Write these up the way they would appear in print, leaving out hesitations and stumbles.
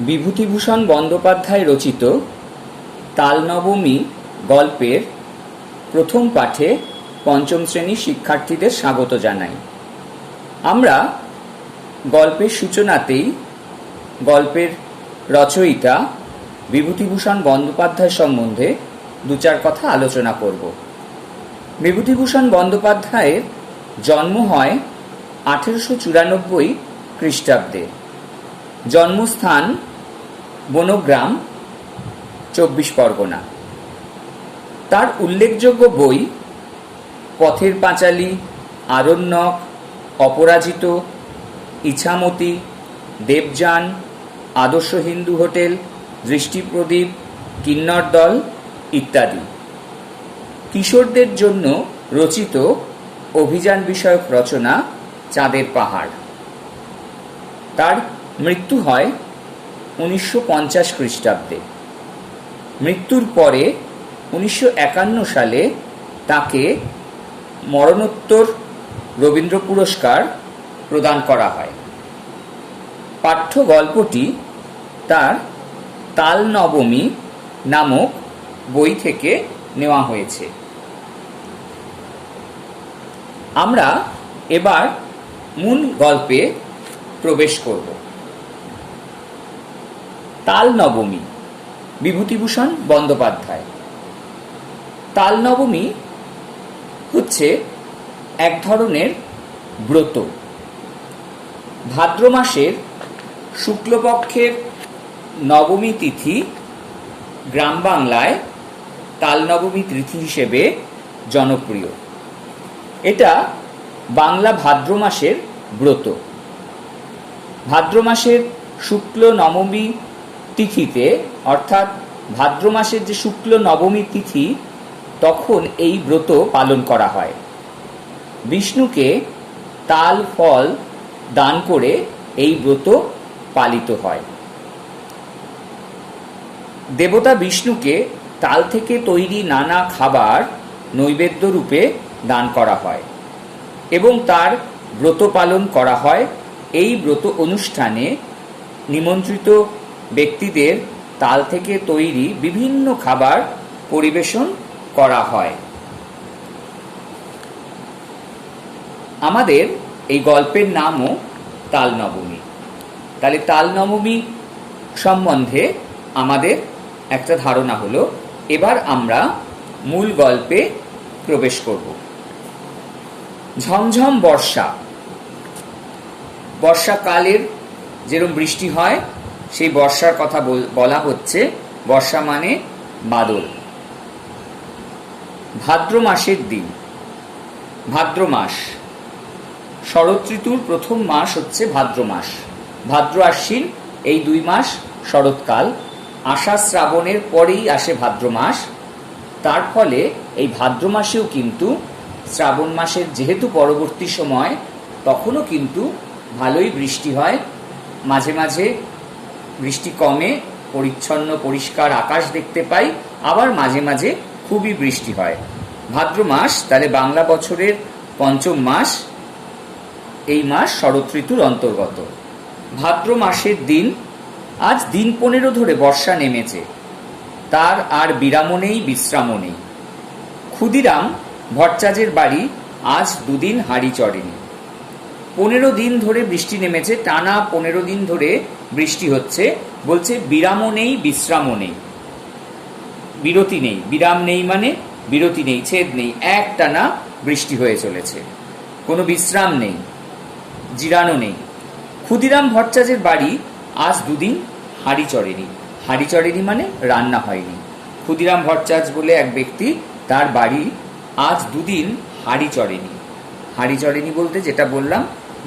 বিভূতিভূষণ বন্দ্যোপাধ্যায় রচিত তালনবমী গল্পের প্রথম পাঠে পঞ্চম শ্রেণীর শিক্ষার্থীদের স্বাগত জানাই। আমরা গল্পের সূচনাতেই গল্পের রচয়িতা বিভূতিভূষণ বন্দ্যোপাধ্যায় সম্বন্ধে দু চার কথা আলোচনা করব। বিভূতিভূষণ বন্দ্যোপাধ্যায়ের জন্ম হয় 1894 খ্রিস্টাব্দে। জন্মস্থান বনগ্রাম, 24 পরগনা। তার উল্লেখযোগ্য বই পথের পাঁচালী, আরণ্যক, অপরাজিত, ইছামতি, দেবযান, আদর্শ হিন্দু হোটেল, দৃষ্টিপ্রদীপ, কিন্নর দল ইত্যাদি। কিশোরদের জন্য রচিত অভিযান বিষয়ক রচনা চাঁদের পাহাড়। তার মৃত্যু হয় 1950 খ্রিস্টাব্দে। মৃত্যুর পরে 1951 সালে তাকে মরণোত্তর রবীন্দ্র পুরস্কার প্রদান করা হয়। পাঠ্য গল্পটি তার তালনবমী নামক বই থেকে নেওয়া হয়েছে। আমরা এবার মূল গল্পে প্রবেশ করব। তালনবমী, বিভূতিভূষণ বন্দ্যোপাধ্যায়। তালনবমী হচ্ছে এক ধরনের ব্রত। ভাদ্র মাসের শুক্লপক্ষের নবমী তিথি গ্রাম বাংলায় তালনবমী তিথি হিসেবে জনপ্রিয়। এটা বাংলা ভাদ্র মাসের ব্রত। ভাদ্র মাসের শুক্ল নবমী তিথিতে, অর্থাৎ ভাদ্র মাসের যে শুক্ল নবমী তিথি, তখন এই ব্রত পালন করা হয়। বিষ্ণুকে তাল ফল দান করে এই ব্রত পালিত হয়। দেবতা বিষ্ণুকে তাল থেকে তৈরি নানা খাবার নৈবেদ্য রূপে দান করা হয় এবং তার ব্রত পালন করা হয়। এই ব্রত অনুষ্ঠানে নিমন্ত্রিত ব্যক্তিদের তাল থেকে তৈরি বিভিন্ন খাবার পরিবেশন করা হয়। আমাদের এই গল্পের নামও তালনবমী। তাহলে তালনবমী সম্বন্ধে আমাদের একটা ধারণা হলো। এবার আমরা মূল গল্পে প্রবেশ করব। ঝমঝম বর্ষা। বর্ষাকালের যেরকম বৃষ্টি হয়, সেই বর্ষার কথা বলা হচ্ছে। বর্ষা মানে বাদল। ভাদ্র মাসের দিন। ভাদ্র মাস, শরৎ ঋতুর প্রথম মাস হচ্ছে ভাদ্র মাস। ভাদ্র আশ্বিন এই 2 মাস শরৎকাল। আষাঢ় শ্রাবণের পরেই আসে ভাদ্র মাস। তার ফলে এই ভাদ্র মাসেও কিন্তু শ্রাবণ মাসের যেহেতু পরবর্তী সময়, তখনও কিন্তু ভালোই বৃষ্টি হয়। মাঝে মাঝে বৃষ্টি কমে, পরিচ্ছন্ন পরিষ্কার আকাশ দেখতে পাই, আবার মাঝে মাঝে খুবই বৃষ্টি হয়। ভাদ্র মাস তাহলে বাংলা বছরের 5ম মাস। এই মাস শরৎ ঋতুর অন্তর্গত। ভাদ্র মাসের দিন। আজ দিন 15 ধরে বর্ষা নেমেছে। তার আর বিরামও নেই, বিশ্রামও নেই। ক্ষুদিরাম ভট্টাচার্যের বাড়ি আজ 2 দিন হাঁড়ি চড়েনি। 15 দিন ধরে বৃষ্টি নেমেছে, টানা 15 দিন ধরে বৃষ্টি হচ্ছে। বলছে বিরামও নেই, বিশ্রামও নেই, বিরতি নেই। বিরাম নেই মানে বিরতি নেই, ছেদ নেই, এক টানা বৃষ্টি হয়ে চলেছে, কোনো বিশ্রাম নেই, জিরানো নেই। ক্ষুদিরাম ভট্টাচার্যের বাড়ি আজ 2 দিন হাঁড়ি চড়েনি। হাঁড়ি চড়েনি মানে রান্না হয়নি। ক্ষুদিরাম ভট্টাচার্য বলে এক ব্যক্তি, তার বাড়ি আজ 2 দিন হাঁড়ি চড়েনি। হাঁড়ি চড়েনি বলতে যেটা বললাম,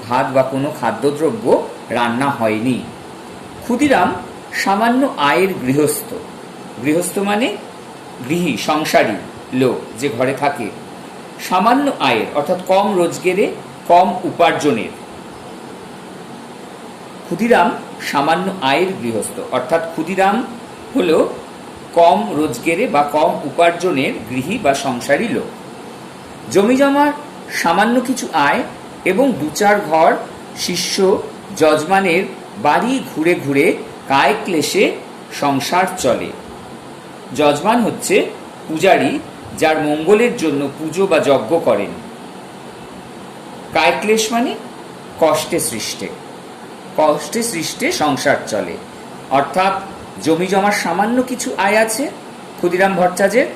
ভাত বা কোনো খাদ্যদ্রব্য রান্না হয়নি। ক্ষুদিরাম সামান্য আয়ের গৃহস্থ। গৃহস্থ মানে গৃহী, সংসারী লোক, যে ঘরে থাকে। সামান্য আয়ের অর্থাৎ কম রোজগারে, কম উপার্জনের। ক্ষুদিরাম সামান্য আয়ের গৃহস্থ, অর্থাৎ ক্ষুদিরাম হলো কম রোজগারে বা কম উপার্জনের গৃহী বা সংসারী লোক। জমিজমার সামান্য কিছু আয় এবং 2-4 ঘর শিষ্য যজমানের বাড়ি ঘুরে ঘুরে কায় ক্লেশে সংসার চলে। যজমান হচ্ছে পূজারী, যার মঙ্গলের জন্য পুজো বা যজ্ঞ করেন। কায় ক্লেশ মানে কষ্টে সৃষ্টে, কষ্টে সৃষ্টে সংসার চলে। অর্থাৎ জমি জমার সামান্য কিছু আয় আছে ক্ষুদিরাম ভট্টাচার্যের,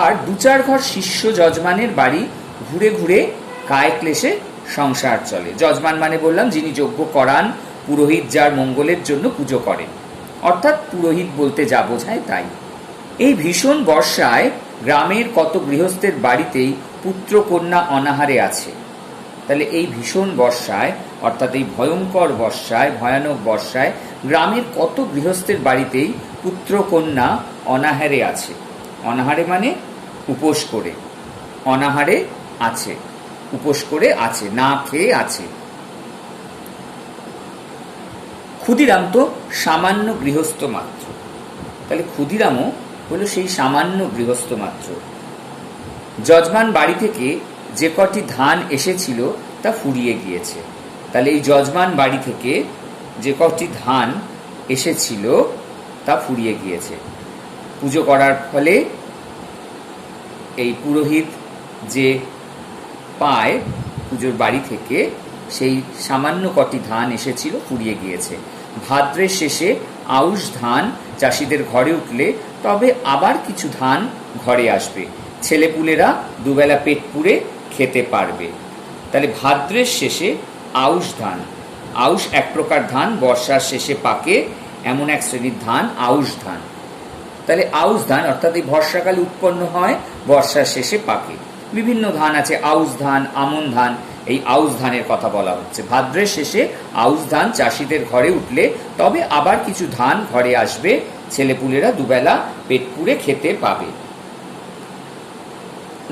আর 2-4 ঘর শিষ্য যজমানের বাড়ি ঘুরে ঘুরে কায় ক্লেশে সংসার চলে। যজমান মানে বললাম যিনি যজ্ঞ করান, পুরোহিত যার মঙ্গলের জন্য পুজো করেন, অর্থাৎ পুরোহিত বলতে যা বোঝায় তাই। এই ভীষণ বর্ষায় গ্রামের কত গৃহস্থের বাড়িতেই পুত্র কন্যা অনাহারে আছে। তাহলে এই ভীষণ বর্ষায়, অর্থাৎ এই ভয়ঙ্কর বর্ষায়, ভয়ানক বর্ষায় গ্রামের কত গৃহস্থের বাড়িতেই পুত্র কন্যা অনাহারে আছে। অনাহারে মানে উপোস করে, অনাহারে আছে, উপোস করে আছে, না খেয়ে আছে। ক্ষুদিরাম তো সামান্য গৃহস্থ মাত্র। তাহলে ক্ষুদিরামও হলো সেই সামান্য গৃহস্থ মাত্র। যজমান বাড়ি থেকে যে কটি ধান এসেছিল তা ফুরিয়ে গিয়েছে। তাহলে এই যজমান বাড়ি থেকে যে কটি ধান এসেছিল তা ফুরিয়ে গিয়েছে। পুজো করার ফলে এই পুরোহিত যে পায় পুজোর বাড়ি থেকে, সেই সামান্য কটি ধান এসেছিল ফুরিয়ে গিয়েছে। ভাদ্রের শেষে আউশ ধান চাষিদের ঘরে উঠলে তবে আবার কিছু ধান ঘরে আসবে, ছেলেপুলেরা দুবেলা পেট পুড়ে খেতে পারবে। তাহলে ভাদ্রের শেষে আউশ ধান, আউশ এক প্রকার ধান, বর্ষার শেষে পাকে এমন এক শ্রেণীর ধান আউশ ধান। তাহলে আউশ ধান অর্থাৎ এই বর্ষাকালে উৎপন্ন হয়, বর্ষার শেষে পাকে। বিভিন্ন ধান আছে, আউশ ধান, আমন ধান, এই আউশ ধানের কথা বলা হচ্ছে। ভাদ্রের শেষে আউশ ধান চাষিদের ঘরে উঠলে তবে আবার কিছু ধান ঘরে আসবে, ছেলেপুলেরা দুবেলা পেট পুড়ে খেতে পাবে।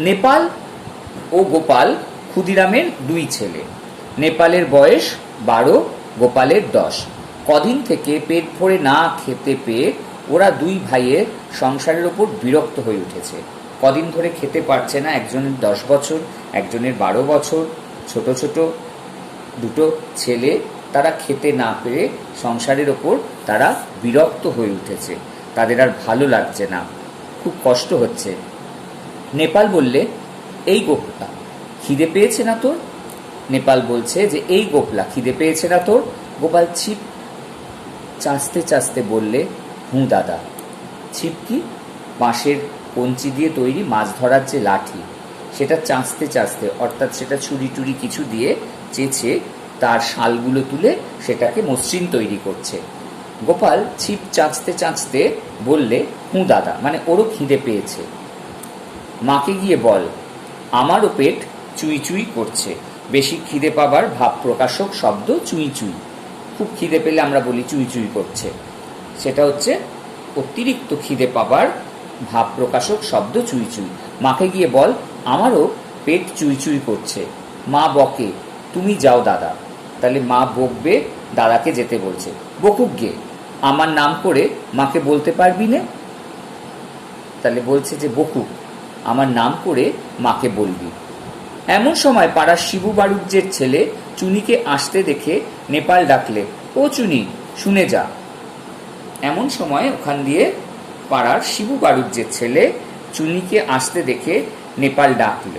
নেপাল ও গোপাল ক্ষুদিরামের 2 ছেলে। নেপালের বয়স 12, গোপালের 10। কদিন থেকে পেট ভরে না খেতে পেয়ে ওরা 2 ভাইয়ের সংসারের ওপর বিরক্ত হয়ে উঠেছে। কদিন ধরে খেতে পারছে না, একজনের 10 বছর, একজনের 12 বছর, ছোট ছোট 2 ছেলে, তারা খেতে না পেরে সংসারের ওপর তারা বিরক্ত হয়ে উঠেছে, তাদের আর ভালো লাগছে না, খুব কষ্ট হচ্ছে। নেপাল বললে, এই গোপলা খিদে পেয়েছে না তোর? নেপাল বলছে যে এই গোপলা খিদে পেয়েছে না তোর? গোপাল ছিপ চাচতে চাচতে বললে, হুঁ দাদা। ছিপ কি? বাঁশের কঞ্চি দিয়ে তৈরি মাছ ধরার যে লাঠি, সেটা চাচতে চাচতে, অর্থাৎ সেটা ছুরি টুরি কিছু দিয়ে চেঁচে তার শালগুলো তুলে সেটাকে মসৃণ তৈরি করছে। গোপাল ছিপ চাচতে চাচতে বললে, হুঁ দাদা, মানে ওরও খিদে পেয়েছে। মাকে গিয়ে বল, আমারও পেট চুই চুই করছে। বেশি খিদে পাবার ভাব প্রকাশক শব্দ চুই চুই। খুব খিদে পেলে আমরা বলি চুই চুই করছে, সেটা হচ্ছে অতিরিক্ত খিদে পাবার ভাব প্রকাশক শব্দ চুই চুই। মাকে গিয়ে বল, আমারও পেট চুই চুই করছে। মা বকে, তুমি যাও দাদা। তাহলে মা বকবে, দাদাকে যেতে বলছে। বকুক গে, আমার নাম করে মাকে বলতে পারবি না? তাহলে বলছে যে বকুক, আমার নাম করে মাকে বলবি। এমন সময় পাড়ার শিবু বাড়ুজ্যের ছেলে চুনিকে আসতে দেখে নেপাল ডাকলে, ও চুনি, শুনে যা। এমন সময় ওখান দিয়ে পাড়ার শিবু বাড়ুজ্যের ছেলে চুনিকে আসতে দেখে নেপাল ডাকল,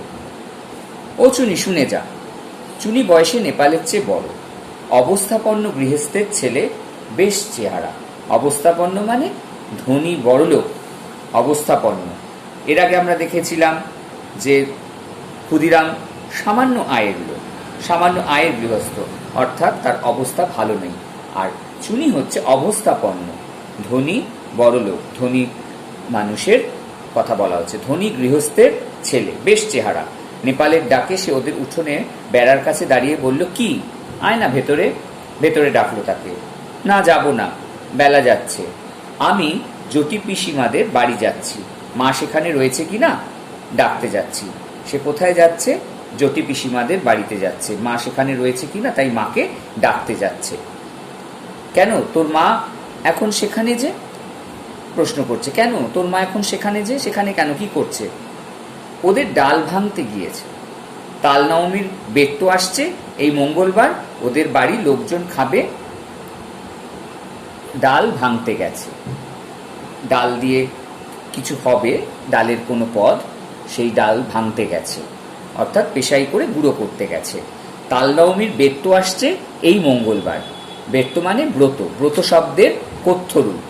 ও চুনি, শুনে যা। চুনি বয়সে নেপালের চেয়ে বড়, অবস্থাপন্ন গৃহস্থের ছেলে, বেশ চেহারা। অবস্থাপন্ন মানে ধনী বড়লোক, অবস্থাপন্ন। এর আগে আমরা দেখেছিলাম যে ক্ষুদিরাম সামান্য আয়ের লোক, সামান্য আয়ের গৃহস্থ, অর্থাৎ তার অবস্থা ভালো নেই। আর চুনি হচ্ছে অবস্থাপন্ন, ধনী বড়লোক, ধনী মানুষের কথা বলা হচ্ছে, ধনী গৃহস্থের ছেলে, বেশ চেহারা। নেপালের ডাকে সে ওদের উঠোনে বেড়ার কাছে দাঁড়িয়ে বলল, কি, আয় না ভেতরে। ভেতরে ডাকলো তাকে। না, যাব না, বেলা যাচ্ছে। আমি জ্যোতি পিসিমাদের বাড়ি যাচ্ছি, মা সেখানে রয়েছে কি না ডাকতে যাচ্ছি। সে কোথায় যাচ্ছে? জ্যোতি পিসিমাদের বাড়িতে যাচ্ছে, মা সেখানে রয়েছে কি না তাই মাকে ডাকতে যাচ্ছে। কেন, তোর মা এখন সেখানে যে? প্রশ্ন করছে, কেন তোর মা এখন সেখানে যে? সেখানে কেন, কি করছে? ওদের ডাল ভাঙতে গিয়েছে। তাল নবমীর বেদ তো আসছে এই মঙ্গলবার, ওদের বাড়ি লোকজন খাবে, ডাল ভাঙতে গেছে। ডাল দিয়ে কিছু হবে, ডালের কোনো পদ, সেই ডাল ভাঙতে গেছে, অর্থাৎ পেশাই করে গুঁড়ো করতে গেছে। তালনবমীর বেত্ত আসছে এই মঙ্গলবার। বেত্ত মানে ব্রত, ব্রত শব্দের কথ্য রূপ।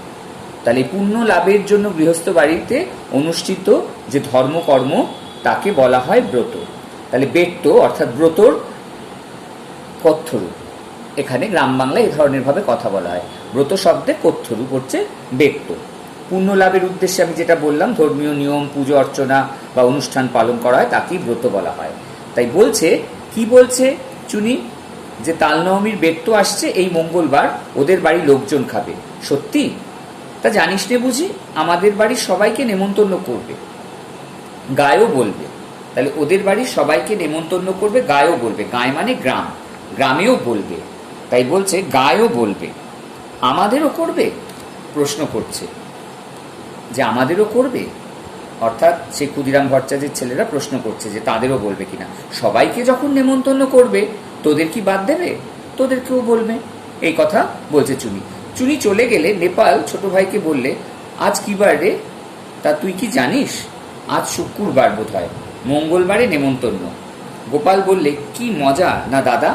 তাহলে পুণ্য লাভের জন্য গৃহস্থ বাড়িতে অনুষ্ঠিত যে ধর্মকর্ম তাকে বলা হয় ব্রত। তাহলে বেত্ত অর্থাৎ ব্রতর কথ্য রূপ। এখানে গ্রাম বাংলায় এই ধরনের ভাবে কথা বলা হয়। ব্রত শব্দের কথ্য রূপ হচ্ছে বেত্ত। পুণ্য লাভের উদ্দেশ্যে আমি যেটা বললাম, ধর্মীয় নিয়ম, পুজো অর্চনা বা অনুষ্ঠান পালন করা হয়, তাকেই ব্রত বলা হয়। তাই বলছে, কি বলছে চুনি, যে তালনবমীর বেত্ত আসছে এই মঙ্গলবার, ওদের বাড়ি লোকজন খাবে। সত্যি? তা জানিস নে বুঝি, আমাদের বাড়ির সবাইকে নেমন্তন্ন করবে, গায়েও বলবে। তাহলে ওদের বাড়ির সবাইকে নেমন্তন্ন করবে, গায়েও বলবে। গায়ে মানে গ্রাম, গ্রামেও বলবে। তাই বলছে গায়েও বলবে। আমাদেরও করবে? প্রশ্ন করছে যে আমাদেরও করবে, অর্থাৎ সে ক্ষুদিরাম ভট্টাচার্যের ছেলেরা প্রশ্ন করছে যে তাদেরও বলবে কিনা। সবাইকে যখন নেমন্তন্ন করবে, তোদের কি বাদ দেবে? তোদেরকেও বলবে। এই কথা বলছে চুনি। চুনি চলে গেলে নেপাল ছোট ভাইকে বললে, আজ কি বার রে? তা তুই কি জানিস? আজ শুক্রবার বোধ হয়, মঙ্গলবারে নেমন্তন্ন। গোপাল বললে, কি মজা না দাদা?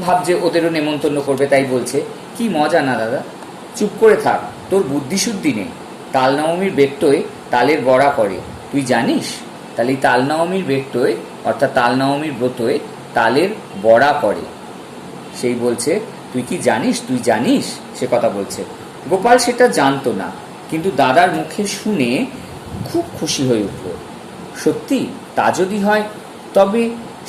ভাবছে ওদেরও নেমন্তন্ন করবে, তাই বলছে কি মজা না দাদা। চুপ করে থাক, তোর বুদ্ধিশুদ্ধি নেই। তালনবমীর বেত্তয় তালের বড়া করে, তুই জানিস? তাহলে তালনবমীর বেত্তয় অর্থাৎ তালনবমীর ব্রতয় তালের বড়া করে। সেই বলছে, তুই কি জানিস? তুই জানিস? সে কথা বলছে। গোপাল সেটা জানতো না, কিন্তু দাদার মুখে শুনে খুব খুশি হয়ে উঠল। সত্যি তা যদি হয়, তবে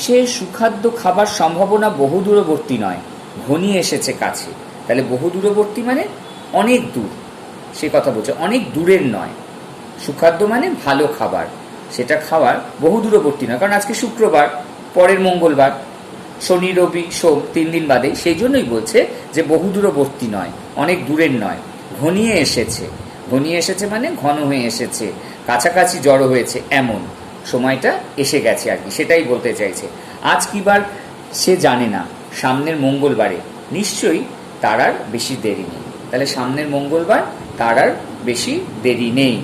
সে সুখাদ্য খাবার সম্ভাবনা বহু দূরবর্তী নয়, ঘনিয়ে এসেছে কাছে। তাহলে বহু দূরবর্তী মানে অনেক দূর, সে কথা বলছে, অনেক দূরের নয়। সুখাদ্য মানে ভালো খাবার, সেটা খাওয়ার বহু দূরবর্তী নয়, কারণ আজকে শুক্রবার, পরের মঙ্গলবার, শনি রবি সোম 3 দিন বাদে। সেই জন্যই বলছে যে বহু দূরবর্তী নয়, অনেক দূরের নয়, ঘনিয়ে এসেছে। ঘনিয়ে এসেছে মানে ঘন হয়ে এসেছে, কাছাকাছি জড়ো হয়েছে, এমন সময়টা এসে গেছে আর কি, সেটাই বলতে চাইছে। আজ কি বার সে জানে না, সামনের মঙ্গলবারে নিশ্চয়ই তার আর বেশি দেরি নেই। তাহলে সামনের মঙ্গলবার, তার আর বেশি দেরি নেই।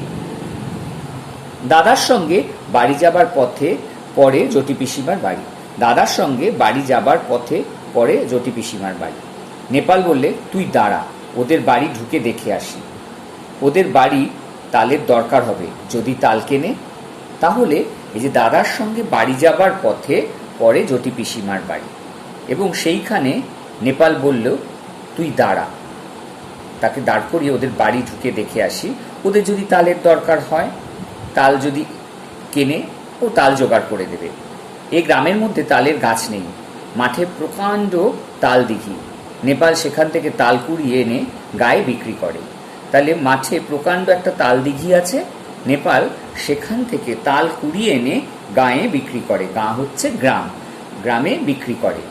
দাদার সঙ্গে বাড়ি যাবার পথে পরে জটি পিসিমার বাড়ি। দাদার সঙ্গে বাড়ি যাবার পথে পরে জটি পিসিমার বাড়ি। নেপাল বললে, তুই দাঁড়া, ওদের বাড়ি ঢুকে দেখে আসি। ওদের বাড়ি তালের দরকার হবে, যদি তাল কেনে। তাহলে এই যে দাদার সঙ্গে বাড়ি যাবার পথে পরে জটি পিসিমার বাড়ি, এবং সেইখানে নেপাল বলল, তুই দাঁড়া, তাকে দাঁড় করিয়ে ওদের বাড়ি ঢুকে দেখে আসি। ওদের যদি তালের দরকার হয়, তাল যদি কেনে, ও তাল জোগাড় করে দেবে। এই গ্রামের মধ্যে তালের গাছ নেই, মাঠে প্রকাণ্ড তাল দিঘি। নেপাল সেখান থেকে তাল কুড়িয়ে এনে গায়ে বিক্রি করে। তাহলে মাঠে প্রকাণ্ড একটা তাল দিঘি আছে, নেপাল সেখান থেকে তাল কুড়িয়ে এনে গায়ে বিক্রি করে। গাঁ হচ্ছে গ্রাম, গ্রামে বিক্রি করে।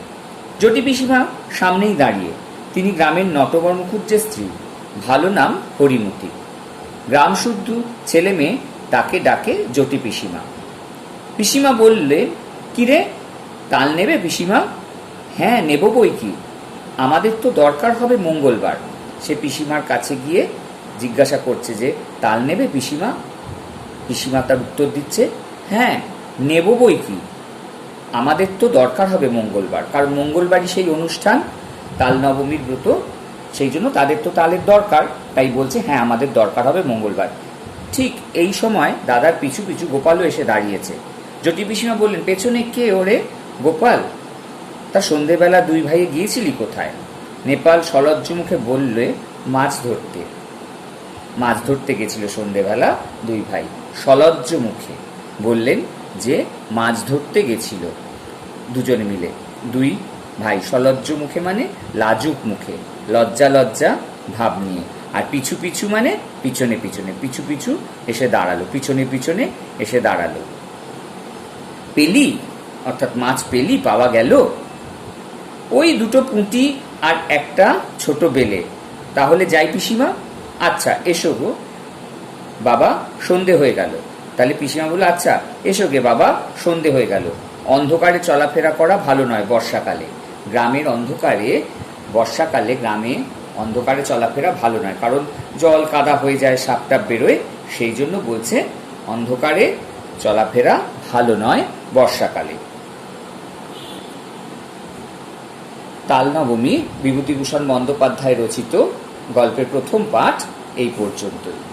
জটি পিসিমা সামনেই দাঁড়িয়ে, তিনি গ্রামের নটবর মুখুজ্জের স্ত্রী, ভালো নাম হরিমতি। গ্রাম শুদ্ধ ছেলে মেয়ে তাকে ডাকে জটি পিসিমা। পিসিমা বললে, কিরে, তাল নেবে পিসিমা? হ্যাঁ, নেব বই কি, আমাদের তো দরকার হবে মঙ্গলবার। সে পিসিমার কাছে গিয়ে জিজ্ঞাসা করছে যে তাল নেবে পিসিমা? পিসিমা তার উত্তর দিচ্ছে, হ্যাঁ নেব বই কি, আমাদের তো দরকার হবে মঙ্গলবার, কারণ মঙ্গলবারই সেই অনুষ্ঠান, তাল নবমীর ব্রত, সেই জন্য তাদের তো তালের দরকার। তাই বলছে, হ্যাঁ আমাদের দরকার হবে মঙ্গলবার। ঠিক এই সময় দাদার পিছু পিছু গোপালও এসে দাঁড়িয়েছে। জটি পিসিমা বললেন, পেছনে কে ওরে গোপাল? তা সন্ধেবেলা দুই ভাইয়ে গিয়েছিলি কোথায়? নেপাল সলজ্জ মুখে বললে, মাছ ধরতে। মাছ ধরতে গেছিল সন্ধেবেলা দুই ভাই, সলজ্জ মুখে বললেন যে মাছ ধরতে গেছিল দুজনে মিলে। দুই ভাই সলজ্জ মুখে মানে লাজুক মুখে, লজ্জা লজ্জা ভাব নিয়ে। আর পিছু পিছু মানে পিছনে পিছনে, পিছু পিছু এসে দাঁড়ালো, পিছনে পিছনে এসে দাঁড়ালো। পেলি অর্থাৎ মাছ পেলি, পাওয়া গেল? ওই দুটো পুঁটি আর একটা ছোট বেলে। তাহলে যাই পিসিমা? আচ্ছা এসো গো বাবা, সন্ধে হয়ে গেল। তাহলে পিসিমা বলল, আচ্ছা এসো গে বাবা, সন্ধে হয়ে গেল। অন্ধকারে চলাফেরা করা ভালো নয় বর্ষাকালে। গ্রামের অন্ধকারে, বর্ষাকালে গ্রামে অন্ধকারে চলাফেরা ভালো নয়, কারণ জল কাদা হয়ে যায়, সাপটাপ বেরোয়, সেই জন্য বলছে অন্ধকারে চলাফেরা ভালো নয় বর্ষাকালে। তালনবমী বিভূতিভূষণ বন্দ্যোপাধ্যায় রচিত গল্পের প্রথম পাঠ এই পর্যন্তই।